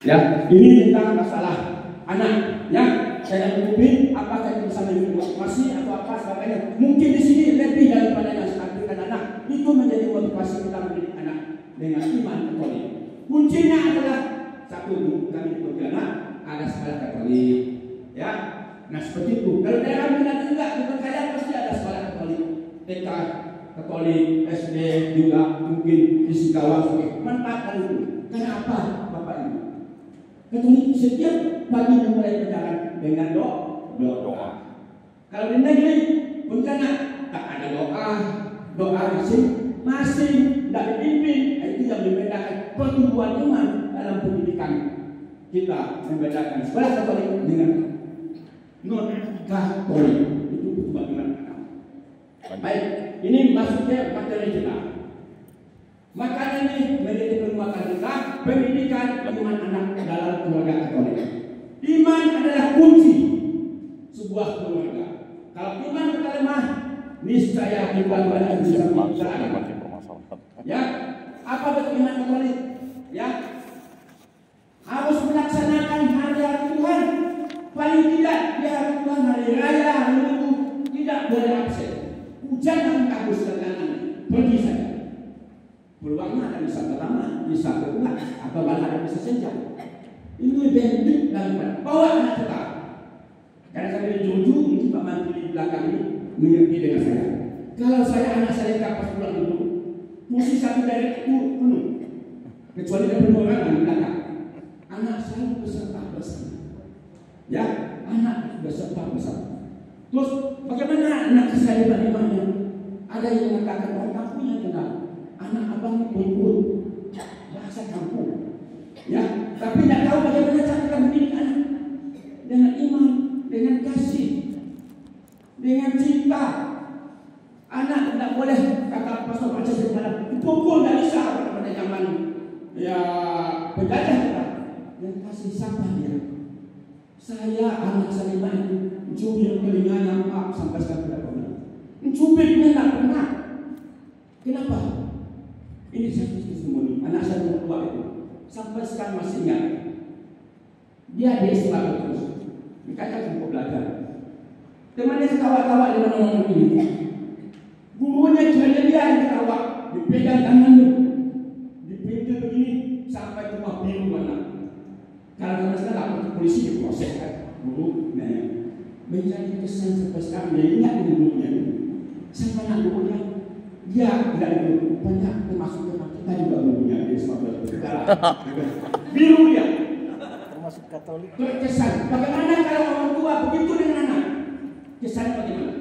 Ya, ini tentang masalah anak. Ya, saya menghubungi apakah itu bisa motivasi atau apa sebagainya. Mungkin di sini lebih daripada yang sekalian anak. Itu menjadi motivasi kita mendidik anak dengan iman Katolik. Kuncinya adalah satu, kami di Pontianak ada sekolah Katolik. Ya, nah seperti itu. Kalau daerah minat juga di Bengkayang pasti ada sekolah Katolik. TK Katolik, SD juga mungkin di Singkawang. Manfaatkan itu. Kenapa, Bapak Ibu? Katolik setiap pagi memulai perjalanan dengan doa. Kalau di negeri Pontianak tak ada doa masing tidak dipimpin. Itu yang membedakan pertumbuhan iman dalam pendidikan kita, membedakan sekolah Katolik dengan non Katolik. Itu pertumbuhan iman. Baik, ini masuknya materi kita. Makanya ini menjadi penguatan kita pendidikan iman anak dalam keluarga Katolik. Iman adalah kunci sebuah keluarga. Kalau iman kita lemah, niscaya keluarga bisa berjalan. Ya, apa betul iman Katolik? Ya, harus melaksanakan hari-hari Tuhan. Paling tidak di hari Tuhan, hari raya, hari Minggu tidak boleh absen. Hujan dan kabut serta pergi saja. Peluangnya ada bisa pertama, bisa kedua, atau malah ada bisa senja. Ini bentuk daripada bawa anak kita. Karena saya di Jojo, mungkin Pak Menteri di belakang ini mengerti dengan saya. Kalau saya anak saya kapas pulang dulu, mesti satu dari itu penuh. Kecuali ada penuh orang di belakang. Anak saya beserta bersama. Ya, anak beserta bersama. Terus bagaimana anak saya bagaimana? Ada yang mengatakan orang kampung yang kenal. Anak abang pun bahasa kampung, ya, tapi tidak tahu bagaimana cara kita mendidik anak dengan iman, dengan kasih, dengan cinta. Anak tidak boleh kata Pastor Baca sebenarnya dipukul, tidak bisa pada zaman ya penjajah kita. Yang kasih siapa dia? Saya anak saya itu mencubit telinganya Pak sampai sekarang tidak pernah. Mencubitnya tidak pernah. Kenapa? Ini saya testimoni, anak saya nomor 2 itu sampai sekarang masih ingat. Dia di sekolah terus, makanya cukup belajar. Temannya ketawa-tawa di mana-mana ini. Gurunya juga dia yang ketawa, dipegang tangannya, dipinggir begini sampai rumah biru mana. Kalau sekarang lapor polisi diproses kan, guru, menjadi kesan sampai sekarang dia ingat gurunya. Sampai anak gurunya. Dia tidak itu banyak termasuk kita juga mempunyai sesuatu biru dia termasuk Katolik berkesan. Bagaimana kalau orang tua begitu dengan anak? Kesan bagaimana?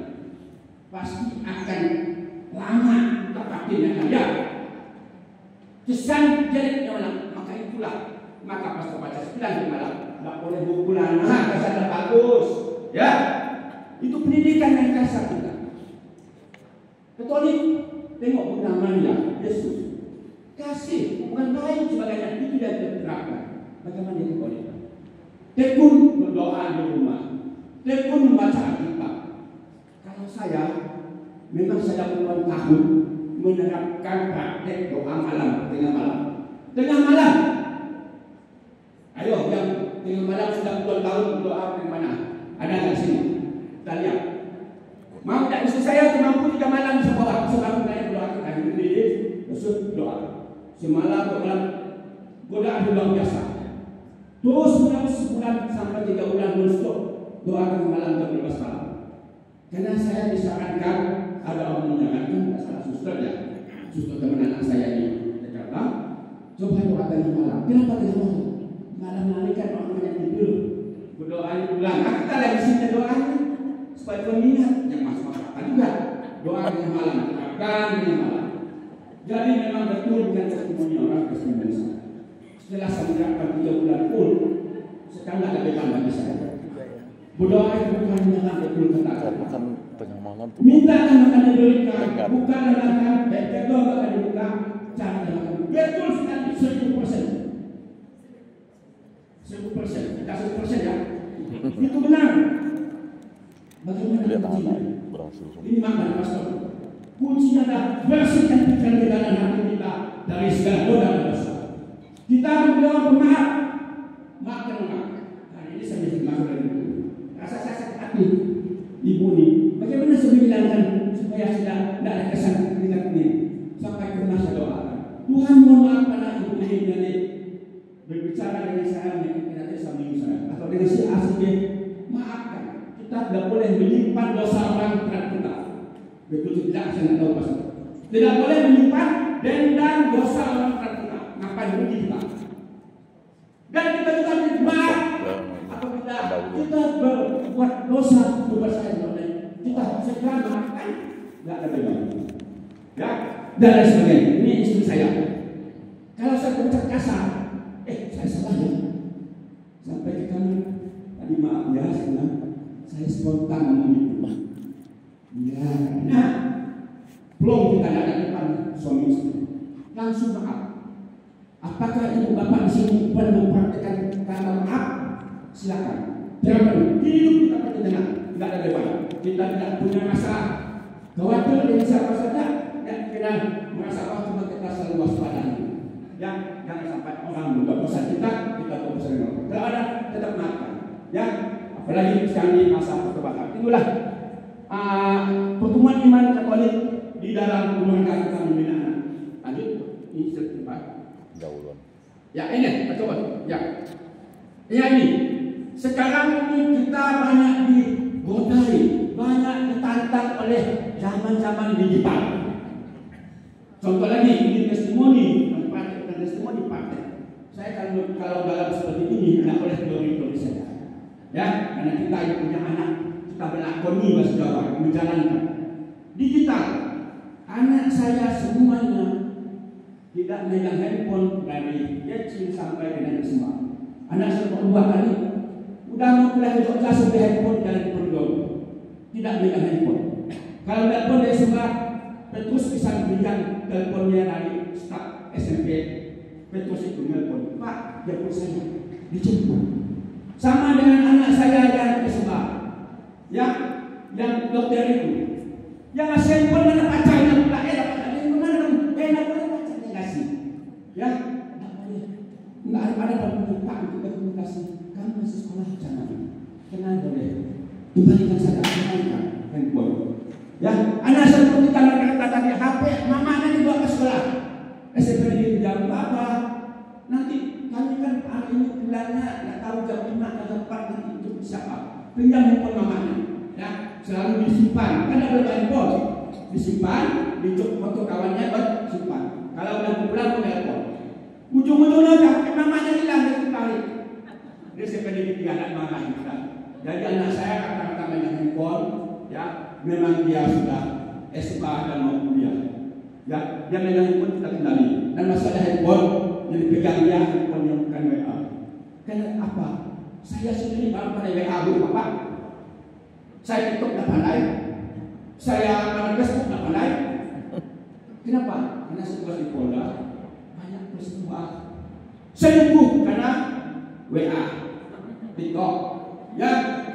Pasti akan lama dapatin dengan dia. Kesan jeleknya malam. Maka itulah maka Pastor Baca bilang di malam tidak boleh pukulan. Kesan bagus. Ya, itu pendidikan yang kasar kita. Katolik tengok namanya Yesus. Kasih, bukan baik sebagainya. Itu tidak diterapkan. Bagaimana dia Katolik? Tekun berdoa di rumah. Tekun membaca Alkitab. Kalau saya, memang saya puluhan tahun menerapkan praktek doa malam, tengah malam. Tengah malam. Ayo, yang tengah malam sudah puluhan tahun berdoa di mana? Ada nggak sini? Kita lihat. Mau tak istri saya mampu 3 malam bisa bawa sebangun saya berdoa kita ini Yesus doa semalam godaan luar biasa terus sebulan sampai 3 bulan non-stop doakan malam dan 12 malam. Karena saya disarankan ada orang menyarankan salah suster ya, suster teman anak saya di Jakarta, coba doakan di malam. Kenapa di malam? Malam hari kan orang banyak tidur berdoa di bulan. Kita lagi sini doanya supaya pengingat yang masuk akal juga doa di malam, doakan di malam. Jadi memang betul bukan testimoni orang Kristen Indonesia. Setelah saya menerapkan 3 bulan pun sekarang ada beban bagi saya. Berdoa itu bukan menyerang betul kata. Bukan tengah malam. Minta akan diberikan, bukan akan berdoa akan dibuka, cara akan betul sekali 100%. 100%, kita 100% ya. Itu benar. Bagaimana kuncinya? Ini makna pastor. Kuncinya adalah bersihkan pikiran kita dan hati kita dari segala dosa dan dosa. Kita berdoa bermaaf ibu ini. Bagaimana saya bilangkan supaya tidak ada kesan dengan ini? Sampai pernah saya doakan, Tuhan mohon maaf karena ibu ini berbicara dengan saya nanti sambil saya atau dengan si asli, maafkan. Kita tidak boleh menyimpan dosa orang terhadap kita. Betul tidak? Saya tidak tahu pasal. Tidak boleh menyimpan dendam dosa orang terhadap kita. Ngapain rugi kita? Dan kita juga maaf apabila kita berbuat dosa kepada saya, kita segera maafkan. Tidak ada beda. Ya, dan lain sebagainya. Ini istri saya. Kalau saya berucap kasar, saya salah ya. Sampai ke kanan. Tadi maaf ya, saya spontan ngomong itu. Ya, nah, belum kita ada depan suami istri. Langsung maaf. Apakah ibu bapak di sini pernah mempraktikkan kata maaf? Silakan. Jangan hidup kita pada dengan tidak ada dewan. Kita tidak punya masalah. Khawatir dengan siapa saja, dan kita merasa cuma kita selalu waspada. Ya, jangan sampai orang membuat dosa kita dosa dengan. Kalau ada, tetap maafkan. Ya, apalagi sekarang di masa pertobatan. Itulah pertemuan iman Katolik di dalam keluarga kita membina anak. Lanjut, ini cerita. Ya ini, coba. Ya, ini. Sekarang ini kita banyak digodai, banyak ditantang oleh zaman-zaman digital. Contoh lagi, ini testimoni partai. Saya kalau dalam seperti ini tidak boleh glori saja. Ya, karena kita yang punya anak, kita melakoni bahasa Jawa, menjalankan. Digital, anak saya semuanya tidak megang handphone dari kecil sampai dengan SMA. Anak saya dua kali, udah mau kuliah di Jogja sampai handphone dari Pondok, tidak megang handphone. Kalau telepon dari SMA, Petrus bisa memberikan teleponnya dari staf SMP. Petrus itu telepon, Pak, jemput saya, dijemput. Sama dengan anak saya yang SMA, ya, yang dokter itu, yang ngasih handphone mana pacarnya pula, dapat handphone mana dong, enak boleh pacarnya ngasih, ya, nggak ada Pak untuk komunikasi, kamu masih sekolah jangan, kenal boleh, kembalikan saja handphone, ya, anak saya ketika mereka tadi HP, mama nanti bawa ke sekolah, SMP di jam apa, nanti kami kan hari ini bulannya nggak tahu jam 5 atau 4 nanti untuk siapa, pinjam handphone mamanya, ya, selalu disimpan, kan ada handphone, disimpan, dicuk foto kawannya, simpan. Kalau udah pulang mau telepon, ujung-ujungnya mamanya hilang dari balik. Dia sampai di anak marah kita. Jadi anak saya kata-kata banyak handphone, ya, memang dia sudah SMA dan mau kuliah. Ya, dia megang handphone kita kendali. Dan masalah handphone yang dipegang dia handphone yang bukan WA. Karena apa? Saya sendiri baru pada WA Bapak. Saya TikTok tidak pandai. Saya main Facebook tidak pandai. Kenapa? Karena setelah di Polda banyak peristiwa selingkuh karena WA, TikTok. Ya,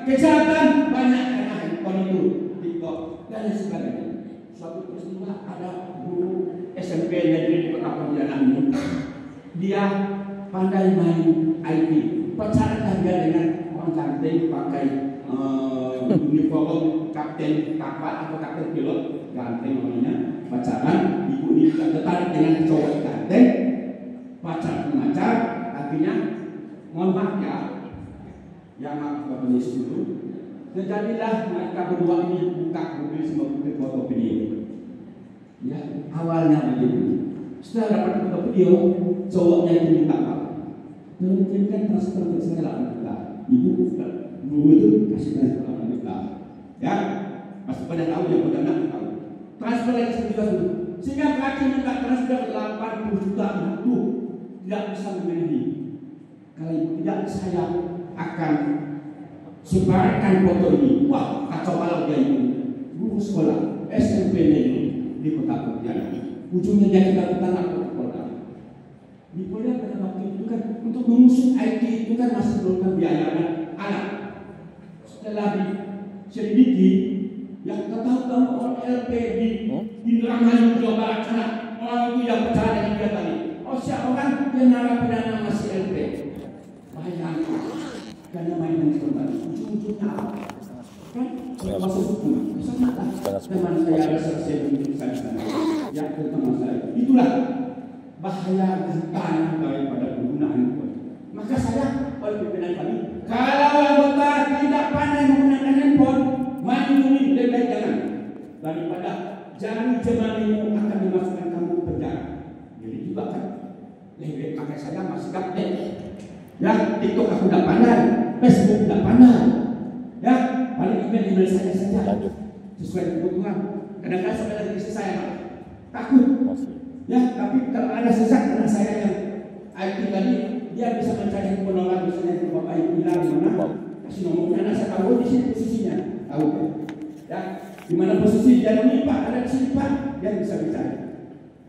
kejahatan banyak karena handphone itu, TikTok dan lain sebagainya. Suatu peristiwa ada guru SMP negeri di Kota Pontianak ini. Dia pandai main IT. Pacaran dia dengan orang cantik pakai uniform kapten kapal atau kapten pilot, ganteng namanya. Pacaran, ibu ini juga tertarik dengan cowok ganteng. Pacar pengacar, artinya mohon maaf ya, yang aku Yesus itu. Terjadilah mereka berdua ini buka mobil semua foto video. Ya, awalnya begitu. Setelah dapat foto video, cowoknya itu minta maaf. Mungkin kan transfer ke saya 8 juta. Ibu dulu itu kasih transfer 8 juta. Ya, pasti pada tahu ya, pada nak tahu. Transfer lagi 1 juta dulu. Sehingga terakhir minta transfer 80 juta itu tidak bisa memenuhi. Kalau ibu tidak, saya akan sebarkan foto ini. Wah, kacau balau dia ini. Guru sekolah SMP ini di Kota Pontianak. Ujungnya dia kita anak Polda. Di Polda pada waktu itu kan untuk mengusung IT itu kan masih belum membiayakan anak. Setelah diselidiki, yang ketahuan orang LP di Lamongan Jawa Barat sana, orang itu yang percaya dengan dia tadi. Oh, siapa orang yang narapidana masih LP? Bayangkan, karena mainan kembali. Ujung-ujungnya apa? kan? Masuk hukum, sama lah. Teman saya ada selesai untuk sana. Ya tentang masalah itulah bahaya tanah daripada penggunaan handphone. Maka saya oleh pimpinan kami, kalau anggota tidak pandai menggunakan handphone, mandiri lebih jangan daripada jari-jemarimu akan dimasukkan kamu ke penjara. Jadi juga kan, lebih pakai saya masih update. Ya, TikTok aku tidak pandai, Facebook tidak pandai. Ya, paling email saya saja. Sesuai kebutuhan. Kadang-kadang sampai dari istri saya takut. Ya, tapi kalau ada sesak anak saya yang IT tadi, dia bisa mencari handphone orang, misalnya itu bapak ibu hilang di mana, kasih nomornya, anak saya tahu di sini posisinya, tahu kan? Ya, di mana posisi dia lupa, ada di sini pak, dia bisa bicara.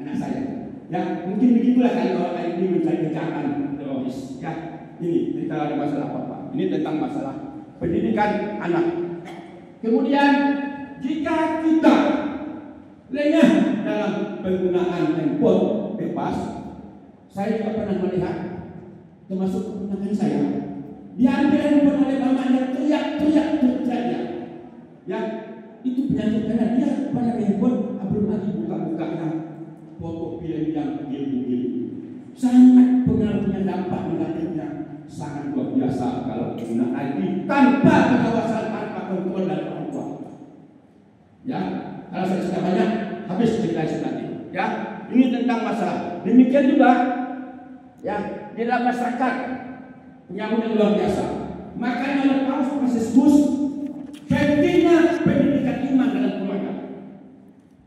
Anak saya, ya mungkin begitulah kalau orang ini mencari kejahatan teroris. Ya, ini kita ada masalah apa? Ini tentang masalah pendidikan anak. Kemudian jika kita lengah dalam penggunaan handphone bebas, saya juga pernah melihat, termasuk keponakan saya, diambil handphone oleh mamanya, teriak-teriak. Ya, itu penyakit karena dia pada handphone belum lagi buka-bukanya foto film yang begil-begil. Sangat pengaruhnya, dampak negatifnya sangat luar biasa kalau pengguna ID tanpa pengawasan, tanpa kontrol dari orang tua. Ya, kalau saya cerita banyak, habis cerita nanti. Ya, ini tentang masalah. Demikian juga, ya, di dalam masyarakat penyambut yang luar biasa. Makanya oleh Paus Fransiskus, pentingnya pendidikan iman dalam keluarga.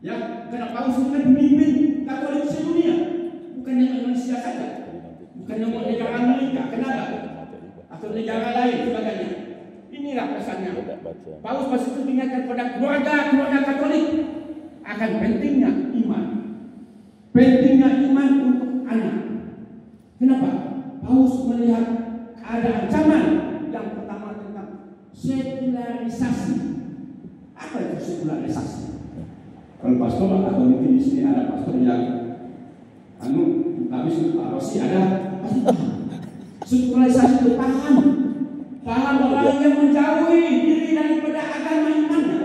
Ya, karena Paus itu kan pemimpin Katolik sedunia, bukan yang Indonesia saja, bukan yang negara Amerika, Kanada, atau negara lain sebagainya. Inilah pesannya. Paus Fransiskus mengingatkan kepada keluarga Katolik akan pentingnya iman. Pentingnya iman untuk anak. Kenapa? Paus melihat ada ancaman yang pertama tentang sekularisasi. Apa itu sekularisasi? Kalau pastor atau mungkin di sini ada pastor yang habis Pak Rosi ada pasti paham. Sekularisasi itu paham orang yang menjauhi diri daripada agama imannya.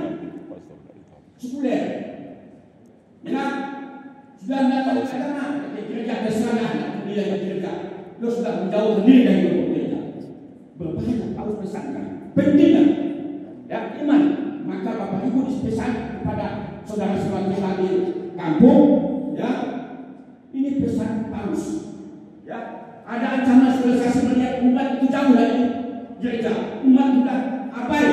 Sekuler. Ya, sudah tidak tahu agama, gereja terserah nilai gereja. Lo sudah menjauh diri dari gereja. Berbahaya, Paus pesankan. Pentingnya, ya iman. Maka Bapak Ibu dipesan kepada saudara-saudara kita di kampung, ya ini pesan Paus. Ya, ada ancaman sekularisasi melihat umat itu jauh dari gereja. Umat sudah abai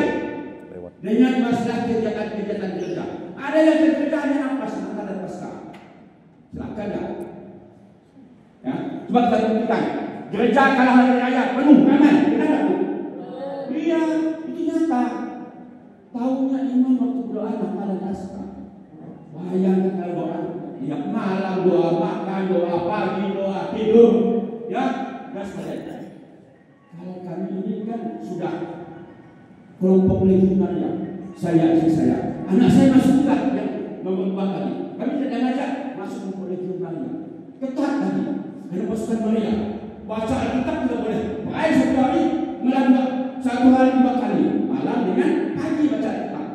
dengan masalah kegiatan-kegiatan gereja. Ada yang gereja hanya apa? Natal dan Paskah. Silakan ya. Ya, coba kita buktikan. Gereja kalau hari raya penuh, ramai, benar tak Bu? Iya, itu nyata. Tahunya iman waktu berdoa Natal dan Paskah. Bayangkan kalau orang tiap malam doa makan, doa pagi, doa tidur, ya, gas saja. Kalau kami ini kan sudah kelompok legionaria, saya, anak saya masuk juga yang membuat tadi. Kami tidak ngajak masuk kelompok legionaria. Ketat tadi, karena pasukan Maria. Baca Alkitab tidak boleh. Baik satu hari, malam satu hari 2 kali, malam dengan pagi baca Alkitab.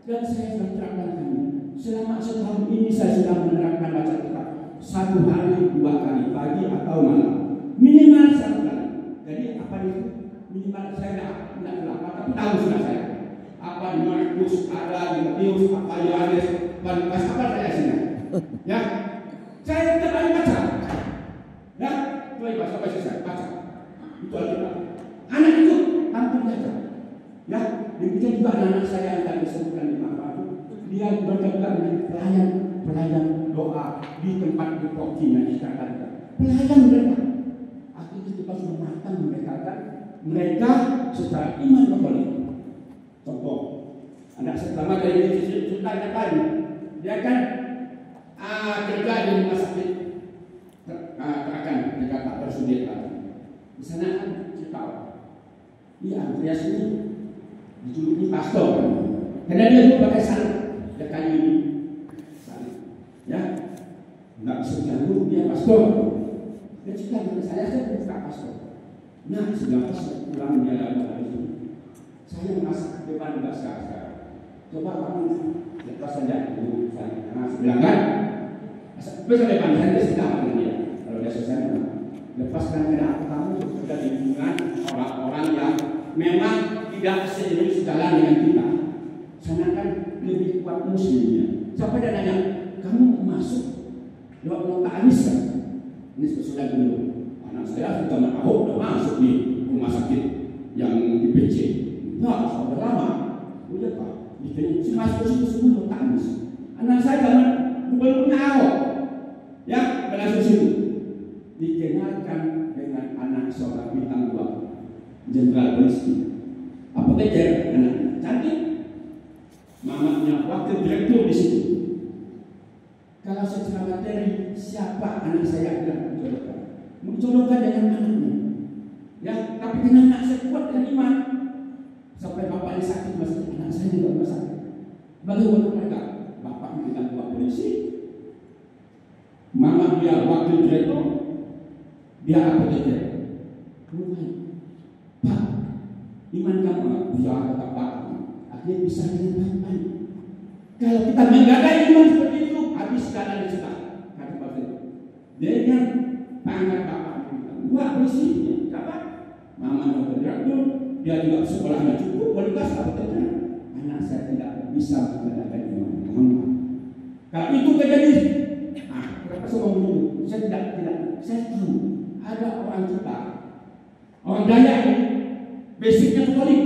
Dan saya sudah terangkan kami. Selama setahun ini saya sudah menerapkan baca Alkitab 1 hari 2 kali, pagi atau malam, minimal 1 kali. Jadi apa itu? Minimal saya tidak berapa, tapi tahu sudah saya. Apa di Markus, ada di Matius, apa Yohanes, Lukas, apa saya sini. Ya, saya tidak banyak baca. Ya, coba baca saya baca. Itu Alkitab. Anak itu tampil saja. Ya, demikian juga anak saya yang tadi disebutkan di Makassar. Dia berkata menjadi pelayan doa di tempat di Pokina di Jakarta. Pelayan mereka. Aku itu kita sudah matang mereka secara iman Katolik. Contoh, anak pertama dari ceritanya tadi, dia kan kerja di rumah sakit akan Jakarta tersudut tadi. Di sana kan cerita, Andreas ini dijuluki pastor, karena dia juga pakai salib. Dia kayu ini, ya, nggak bisa jauh dia pastor. Dia cerita dengan saya buka pastor. Nah, sudah pas pulang dia dalam hari ini. Saya merasa beban juga sekarang. Coba kamu lepas saja dulu. Saya bilang kan, besok depan saya sedang dengan dia. Kalau dia selesai, lepaskan kendaraan kamu sudah di lingkungan orang-orang yang memang tidak sejalan dengan kita. Sana kan lebih kuat muslimnya. Sampai dia nanya, kamu masuk lewat nota Anies kan? Ini sudah dulu. Anak saya sudah udah masuk di rumah sakit yang di PC. Nah, sudah lama. Oh iya Pak, si masuk situ semua nota Anies. Anak saya zaman gubernurnya Ahok, ya berlangsung situ. Dikenalkan dengan anak seorang bintang 2, jenderal polisi. Apa kejar anak cantik, mamanya wakil direktur di situ. Kalau secara materi, siapa anak saya bilang menjodohkan dengan anaknya. Ya, tapi dengan anak saya kuat dan iman. Sampai bapaknya sakit masih anak saya juga sakit. Bagaimana mereka? Bapak bintang 2 polisi, mama dia wakil direktur, dia apa saja. Pak, iman kamu bisa kata Pak, akhirnya bisa dengan baik. Kalau kita menggadai iman seperti itu, habis keadaan kita. Kata Pak dengan pangkat Bapak dua polisi, siapa? Mama wakil direktur, dia juga sekolahnya cukup, kualitas apa saja. Anak saya tidak bisa menggadai iman. Kalau itu terjadi, berapa semua dulu? Saya tidak, saya tahu ada orang kita, orang Dayak ini, basicnya Katolik,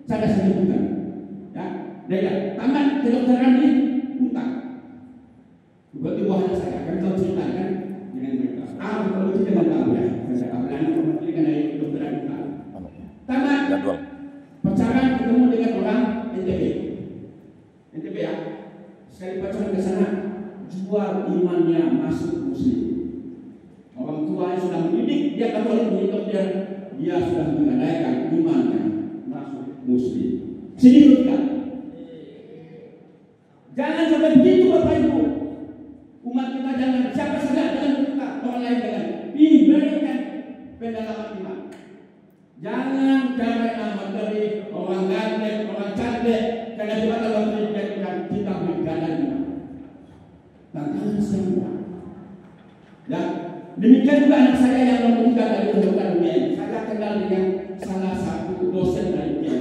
saya sebutkan, ya, Dayak, tamat kedokteran di Utang. Berarti wahana saya akan tahu ceritakan dengan mereka. Kalau itu jangan tahu ya, saya akan memperhatikan dari kedokteran Utang. Tamat, pacaran ketemu dengan orang NTB ya. Sekali pacaran ke sana, jual imannya masuk muslim. Orang tuanya sudah mendidik, dia Katolik mendidik dia sudah menggadaikan imannya masuk muslim. Sini kita. Jangan sampai begitu Bapak Ibu. Umat kita jangan, siapa saja jangan kita, orang lain jangan. Diberikan pendalaman iman. Jangan karena materi orang ganteng, orang cantik, karena kita dalam menjadikan kita bergadang iman. Tantangan semua. Ya, demikian juga anak saya yang nomor 3 dari kedokteran dunia. Saya kenal dengan salah satu dosen dari dia,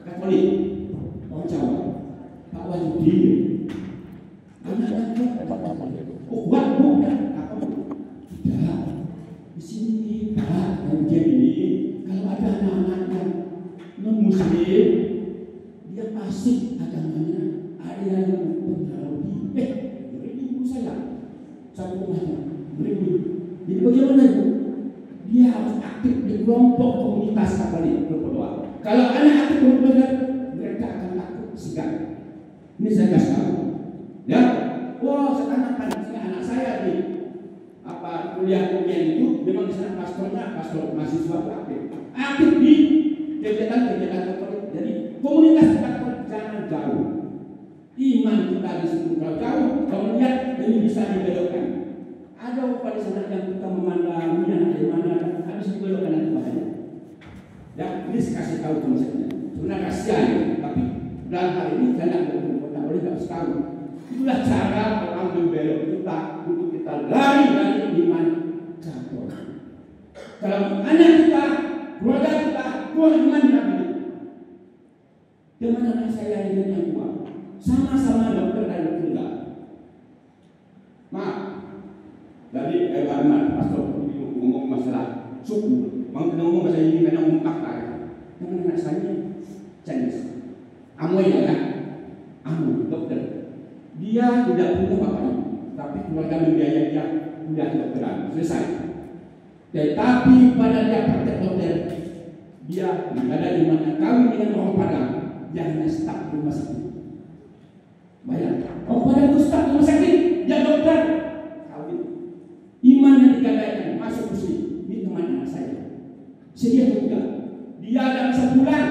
Katolik, orang Jawa, Pak Wahyudi. Anak-anak, bukan, apa? Tidak. Di sini Pak, bagian ini, kalau ada anak-anak yang non-muslim, dia pasti agamanya ada yang mempengaruhi. Saya rumahnya beribu. Jadi bagaimana itu? Dia harus aktif di kelompok komunitas Katolik berdoa. Kalau anak aktif berdoa, mereka akan takut segan. Ini saya kasih tahu. Ya, sekarang anak saya di kuliah itu memang di sana pastor mahasiswa aktif di kegiatan Katolik. Jadi komunitas Katolik jangan jauh. Iman kita di situ kalau jauh, kalau lihat ini bisa dibelokkan. Ada pada sana yang kita memandang dari mana harus dibelokkan nanti bahaya. Ya, ini saya kasih tahu konsepnya. Sebenarnya kasihan, tapi dalam hal ini saya tidak boleh harus tahu. Itulah cara orang membelok kita untuk kita lari dari iman Katolik. Kalau anak kita, keluarga kita, iman Nabi. Dengan anak saya ini yang kuat. Sama-sama dokter dan dokter. Maaf, dari pastor ngomong masalah suku, mau ngomong masalah ini karena ngomong fakta. Dengan anak saya Chinese, Amoy ya kan, Amoy dokter. Dia tidak punya bapaknya, tapi keluarga membiayai dia kuliah kedokteran selesai. Tetapi pada dia praktek dokter, dia ada di mana kawin dengan orang Padang yang staf rumah sakit. Bayangkan, orang Padang itu staf rumah sakit, dia dokter, kawin. Iman yang digadaikan masuk muslim. Ini teman anak saya. Sedia juga. Dia dalam sebulan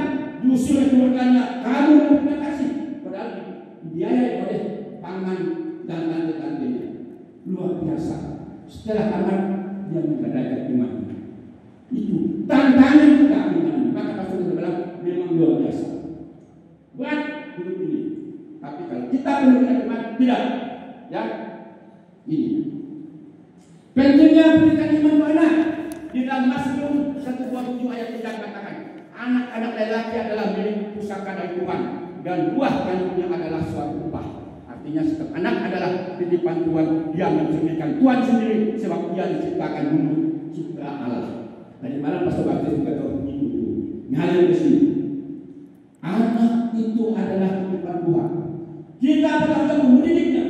diusir oleh keluarganya. Kamu yang terima kasih. Padahal dibiayai oleh paman dan tante-tantenya. Luar biasa. Setelah tamat dia menggadaikan iman. Itu tantangan juga iman. Maka pastor bilang memang luar biasa. Pentingnya pendidikan iman untuk anak. Di dalam Mazmur 127 ayat 3 katakan, anak-anak lelaki adalah milik pusaka dari Tuhan, dan buah kandungnya adalah suatu upah. Artinya setiap anak adalah titipan Tuhan. Dia mencerminkan Tuhan sendiri, sebab dia diciptakan dulu cipta Allah. Tadi malam Pastor Bakti juga tahu itu. Ngalir ke sini. Anak itu adalah titipan Tuhan. Kita perlu mendidiknya.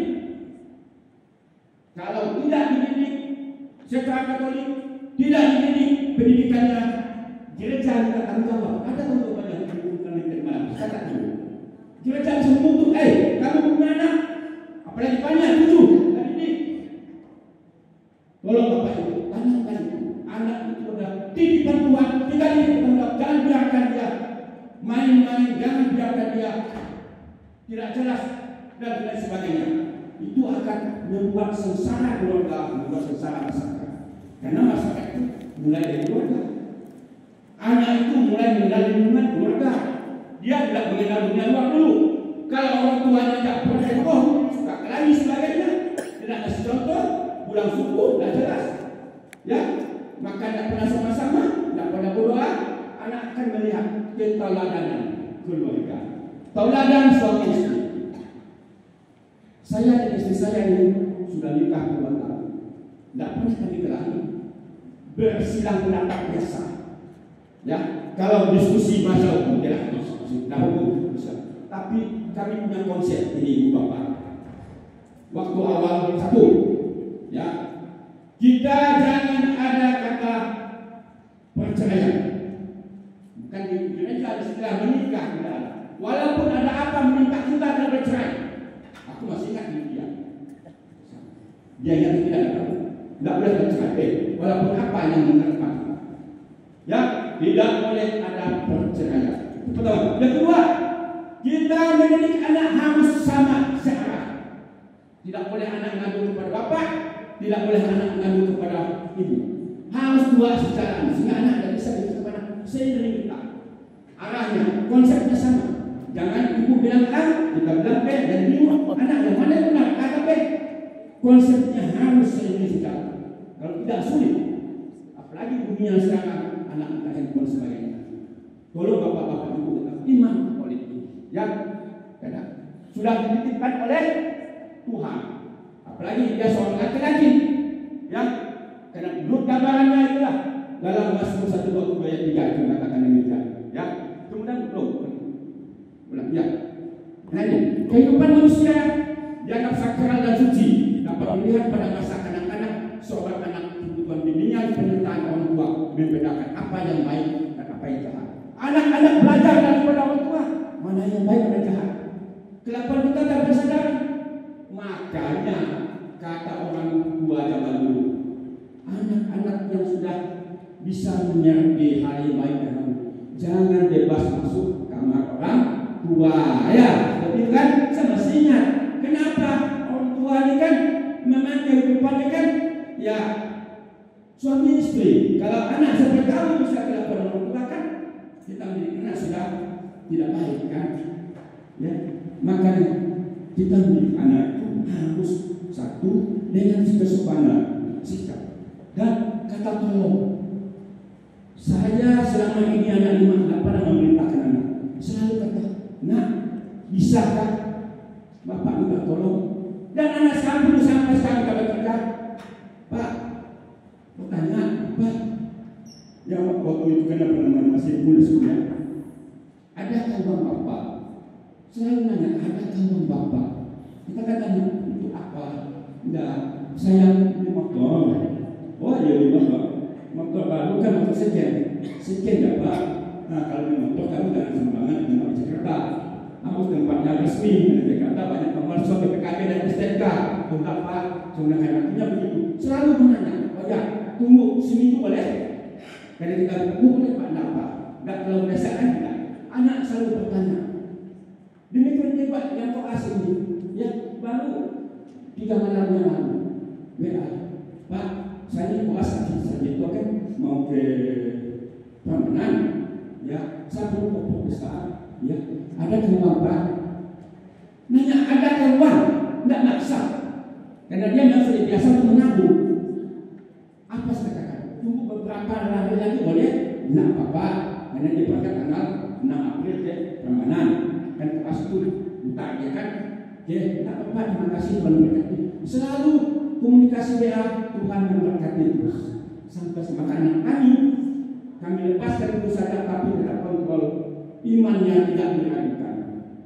Kalau tidak dididik secara Katolik, tidak dididik pendidikannya, gereja kita tanggung jawab. Ada tanggung jawab yang dibutuhkan di malam. Kata dulu. Gereja bisa menuntut, kamu punya anak, apalagi banyak 7, dan didik. Tolong Bapak Ibu, tanamkan itu. Anak itu adalah titipan Tuhan. Kita didik tanggung. Jangan biarkan dia main-main, jangan biarkan dia tidak jelas dan lain sebagainya. Itu akan membuat sengsara keluarga, membuat sengsara masyarakat. Karena masyarakat itu mulai dari keluarga. Anak itu mulai mengenal lingkungan keluarga. Dia tidak mengenal dunia luar dulu. Kalau orang tuanya tidak pernah suka kelahi sebagainya, tidak kasih contoh, pulang subuh, tidak jelas. Ya, makan tidak pernah sama-sama, tidak pernah berdoa, anak akan melihat keteladanan keluarga. Tauladan suami istri. Saya dan istri saya ini sudah nikah 2 tahun. Tidak pernah kami kelahi. Bersilang pendapat biasa. Ya, kalau diskusi bahasa hukum tidak diskusi, tidak hukum bisa. Tapi kami punya konsep ini, Ibu Bapak. Waktu awal 1, ya, kita jangan ada kata perceraian. Bukan di gereja istilah menikah tidak ada. Walaupun ada apa meminta kita tidak bercerai. Aku masih ingat dia. Dia yang tidak ada. Tidak boleh bercerai. Walaupun apa yang menerpa. Ya, tidak boleh ada perceraian. Pertama. Yang kedua, kita mendidik anak harus sama searah. Tidak boleh anak ngadu kepada bapak, tidak boleh anak ngadu kepada ibu. Harus dua secara sehingga anak tidak bisa kepada seiring kita. Arahnya, konsepnya sama. Jangan ibu bilang A, kita bilang B, dan bingung. Anak yang mana yang benar, A atau B? Konsepnya harus seiring kita. Kalau tidak sulit. Apalagi dunia sekarang, anak minta handphone sebagainya. Tolong bapak-bapak ibu tetap iman politik. Yang karena sudah dititipkan oleh Tuhan. Apalagi dia seorang laki-laki. Yang karena menurut gambarannya itulah dalam Mazmur 127 ayat 3 itu mengatakan demikian. Ya, kemudian ulang ya. Nah ini kehidupan manusia dianggap sakral dan suci. Dapat dilihat pada masa kanak-kanak seorang anak kebutuhan bimbingan penyertaan orang tua membedakan apa yang baik dan apa yang jahat. Anak-anak belajar daripada orang tua mana yang baik dan jahat. Kelakuan kita tak bersadar. Makanya kata orang tua zaman dulu, anak-anak yang sudah bisa menyerti hal yang baik dan buruk, jangan bebas masuk kamar orang tua. Ya, tapi kan semestinya. Kenapa orang tua ini kan memang kehidupannya kan ya suami istri. Kalau anak sampai tahu bisa kelakuan orang tua kan kita mendidik anak sudah tidak baik kan. Ya, makanya kita mendidik anak itu harus satu dengan kesopanan sikap dan kata tolong. Saya selama ini anak 5 tidak pernah memerintahkan anak. Selalu kata, nak, bisakah bapak minta tolong? Dan anak sampai sekarang kalau kerja, Pak, bertanya, Pak, ya waktu itu kan pernah masih muda sekolah. Adakah uang bapak? Selalu nanya, adakah uang bapak? Kita kata untuk apa? Enggak, saya beli motor. Oh iya beli motor. Motor baru kan motor sekian ya Pak. Nah kalau di motor kamu jangan sembarangan dengan di Jakarta. Aku tempatnya resmi di Jakarta banyak pemalsu PPKB dan STNK. Untuk Pak, sebenarnya artinya begitu. Selalu menanya, oh ya tunggu seminggu boleh? Karena kita boleh Pak, enggak Pak. Enggak kalau biasaan enggak. Anak selalu bertanya. Demikian juga yang kau asing ini, ya baru 3 malam yang lalu, WA, Pak, saya puasa saya itu kan mau ke Prambanan, ya saya perlu popok besar, ya ada uang Pak, nanya ada uang, enggak maksa, karena dia nggak biasa untuk menabung, beberapa hari lagi boleh, nah apa? Karena dia berangkat tanggal 6 April ke Ramadan, kan pas itu buta ya kan? Ya, tak apa, terima kasih Tuhan berkati. Selalu komunikasi WA, Tuhan memberkati terus. Sampai semakan kami lepaskan itu saja, tapi tidak kontrol. Imannya tidak diragukan,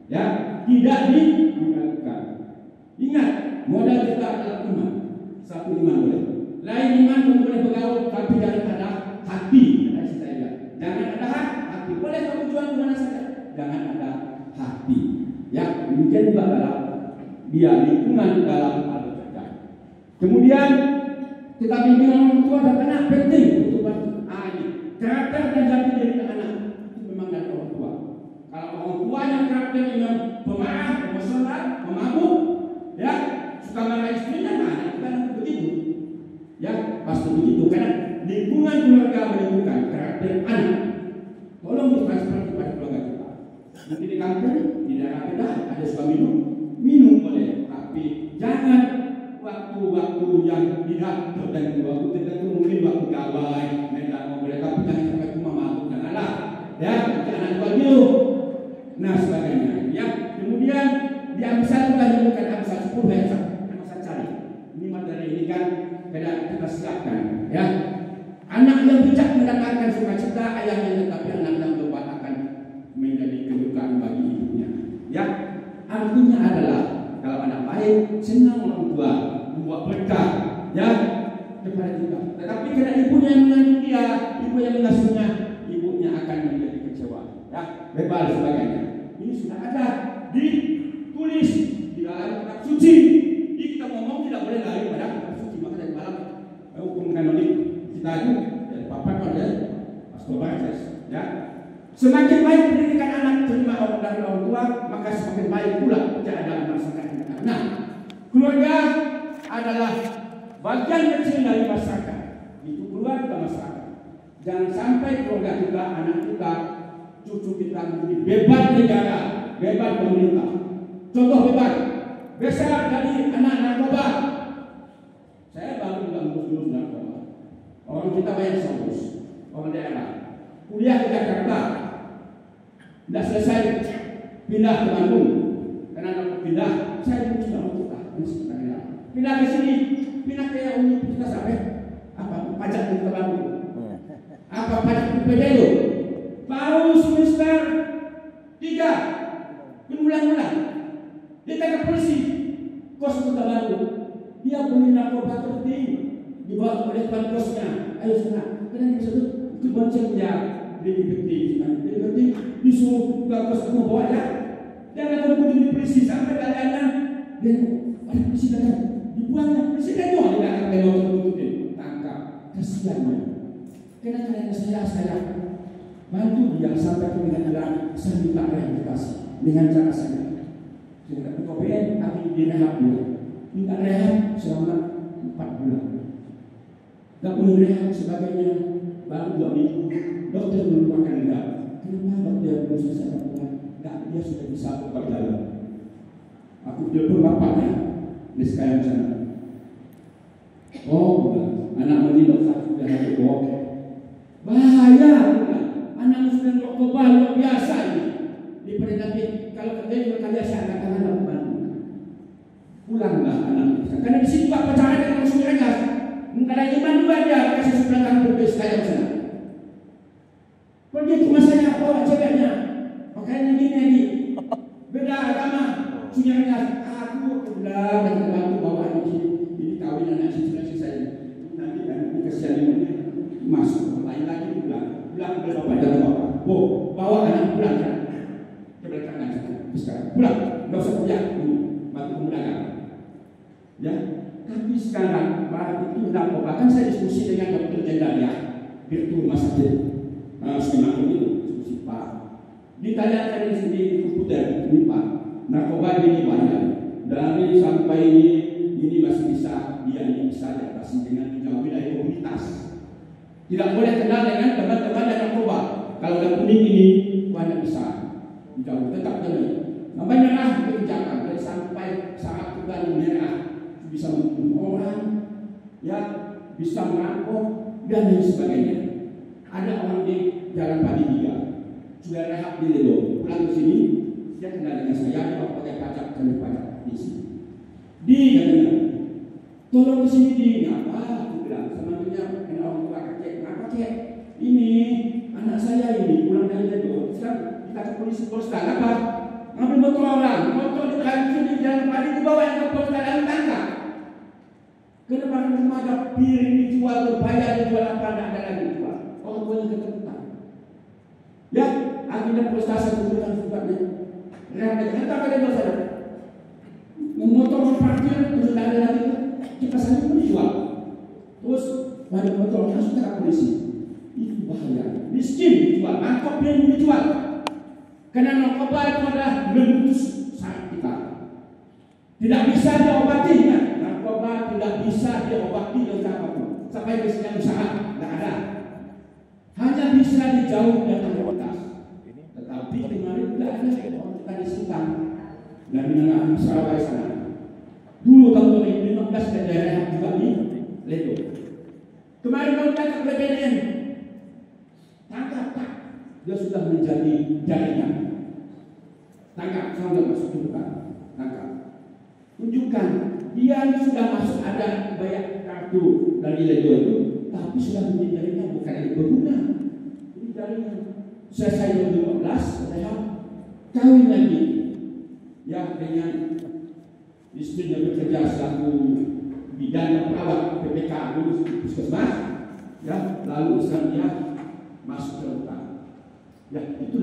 ya, tidak diragukan. Ingat, modal kita adalah iman. Satu iman boleh. Lain iman boleh bergaul, tapi jangan ada hati. Jangan ada hati. Boleh kamu jual di mana saja, jangan ada hati. Ya, demikian juga dalam dia lingkungan dalam al-Qur'an. Kemudian kita bimbingan orang tua dan anak penting untuk bantu. Karakter dan jati diri anak itu memang dari orang tua. Kalau orang tua yang karakternya pemarah, emosional, pemabuk, ya, suka marah istrinya, anak bukan begitu. Ya, pasti begitu. Karena lingkungan keluarga menentukan karakter anak. Tolong ditransfer kepada keluarga kita. Mungkin di kampung, di daerah kita ada suka minum boleh, tapi jangan waktu-waktu yang tidak tertentu. Waktu tertentu mungkin waktu gawai, main boleh, tapi jangan sampai cuma mabuk dan anak. Ya, anak jual dulu. Nah, sebagainya. Ya, kemudian di Amsal kita menemukan Amsal 10 ayat 1. Yang saya cari. Ini materi ini kan kita siapkan. Ya, anak yang bijak mendatangkan sukacita ayahnya, tetapi anak yang berbuat akan menjadi kedukaan bagi ibunya. Ya, artinya adalah kalau anak baik, senang orang tua, membuat berkah, ya, kepada kita. Tetapi karena ibunya yang mengandung dia, ibu yang mengasuhnya, ibunya akan menjadi kecewa, ya, bebal sebagainya. Ini sudah ada ditulis di dalam kitab suci. Jadi kita ngomong tidak boleh lari pada kitab suci. Maka dari malam hukum kanonik kita itu dari papan pada pastor Barces, ya. Semakin baik pendidikan anak terima orang dari orang tua, maka semakin baik pula keadaan masyarakat kita. Nah, keluarga adalah bagian kecil dari masyarakat. Itu keluarga masyarakat. Jangan sampai keluarga kita, anak kita, cucu kita menjadi beban negara, beban pemerintah. Contoh beban besar dari anak narkoba. Saya baru juga ngurus narkoba. Orang kita banyak saus, orang daerah. Kuliah di Jakarta, tidak selesai, pindah ke Bandung. Karena pindah, saya ngurus narkoba. Pindah ke sini, pindah ke universitas apa? Apa pajak di Bandung? Apa pajak di PDU? Baru semester 3, berbulan-bulan, ditangkap polisi, kos Kota Baru. Dia beli narkoba terting, dibawa oleh tuan kosnya. Ayo sana, kena disebut itu bonceng dia, beli penting, disuruh tuan kos kamu bawa ya. Jangan tunggu di polisi sampai keadaannya, dia ada polisi datang, dibuangnya polisi kan dia akan lewat tututin, tangkap, kasihannya. Karena saya bantu dia sampai ke pengadilan, saya minta rehabilitasi dengan cara saya. Saya ke KPN, tapi direhab dia. Minta rehab selama 4 bulan. Tak boleh rehab sebagainya, baru 2 minggu. Dokter melupakan enggak. Kenapa dokter belum selesai 4 bulan? Enggak, dia sudah bisa berjalan. Aku telepon bapaknya, di sekarang sana. Oh, anak meninggal satu dan satu bohong. Bahaya, anak sudah narkoba luar biasa ini. Daripada nanti kalau kerja berkarya saya akan lakukan. Pulanglah anak kita. Karena di sini pak pacaran dengan langsung regas. Enggak ada iman juga dia kasih sebelah berbes kayak sana. Pergi ke rumah saya bawa ceweknya. Pakainya gini. Beda agama. Sunya regas. Aku udah dan bantu bawa di sini. Ini kawin anak sisi saya. Nanti kan kesian ini masuk lain lagi pulang berapa jalan bapak. Bawa anak pulang kan. Kebelakang aja sekarang pulang. Enggak usah kuliah dulu. Bantu pemudakan. Ya, tapi sekarang itu narkoba. Kan saya diskusi dengan dokter jenderal ya, virtual rumah sakit. Semakin itu diskusi Pak. Ditanyakan di sini di komputer, ini Pak, narkoba ini banyak. Dari sampai ini masih bisa, dia ini bisa diatasi dengan menjauhi dari komunitas. Tidak boleh kenal dengan teman-teman dan narkoba. Kalau udah kuning ini banyak bisa dijauh, tetap jalan. Namanya merah kebijakan dari sampai saat kita merah bisa membunuh orang, ya, bisa merampok, dan lain sebagainya. Ada orang di Jalan Padi 3 sudah rehab di Ledo, pulang ke sini dia kenal dengan saya, dia pakai pajak kami pajak di sini. Di katanya, tolong ke sini di apa? Aku bilang sama dia, kena orang tua kakek, kenapa kakek? Ini anak saya ini pulang dari Ledo, sekarang kita ke polisi postal apa? Ngambil motor orang, motor di Jalan Padi dibawa ke postal dalam tangga. Kenapa rumah ada piring dijual, berbayar dijual apa? Tidak ada lagi dijual. Orang tuanya ketakutan. Ya, akhirnya frustasi kemudian sebabnya. Entah kalian bersadar. Motor parkir terus ada lagi kita saling pun dijual. Terus pada motornya sudah ke polisi. Itu bahaya. Miskin dijual, mangkok yang dijual. Karena narkoba itu adalah memutus saat kita. Tidak bisa diobati, kan? Narkoba tidak bisa diobati dengan apapun. Sampai kesenangan usaha tidak ada. Hanya bisa dijauh dari otoritas. Tetapi kemarin tidak ada orang kita disingkang dari negara Surabaya sana. Dulu tahun 2015 ada daerah juga di Ledo. Kemarin mau tangkap oleh BNN, tangkap tak? Dia sudah menjadi jaringan. Tangkap, sampai masuk tunjukkan, tangkap. Tunjukkan, dia sudah masuk ada bayar kartu dari Ledo itu, tapi sudah menjadi jaringan, bukan lagi berguna. Ini jaringan. Selesai 2015, saya kawin lagi. Ya, dengan istrinya bekerja selaku bidan dan perawat PPK dulu puskesmas. Ya, lalu sekarang dia masuk ke hutan. Ya, itu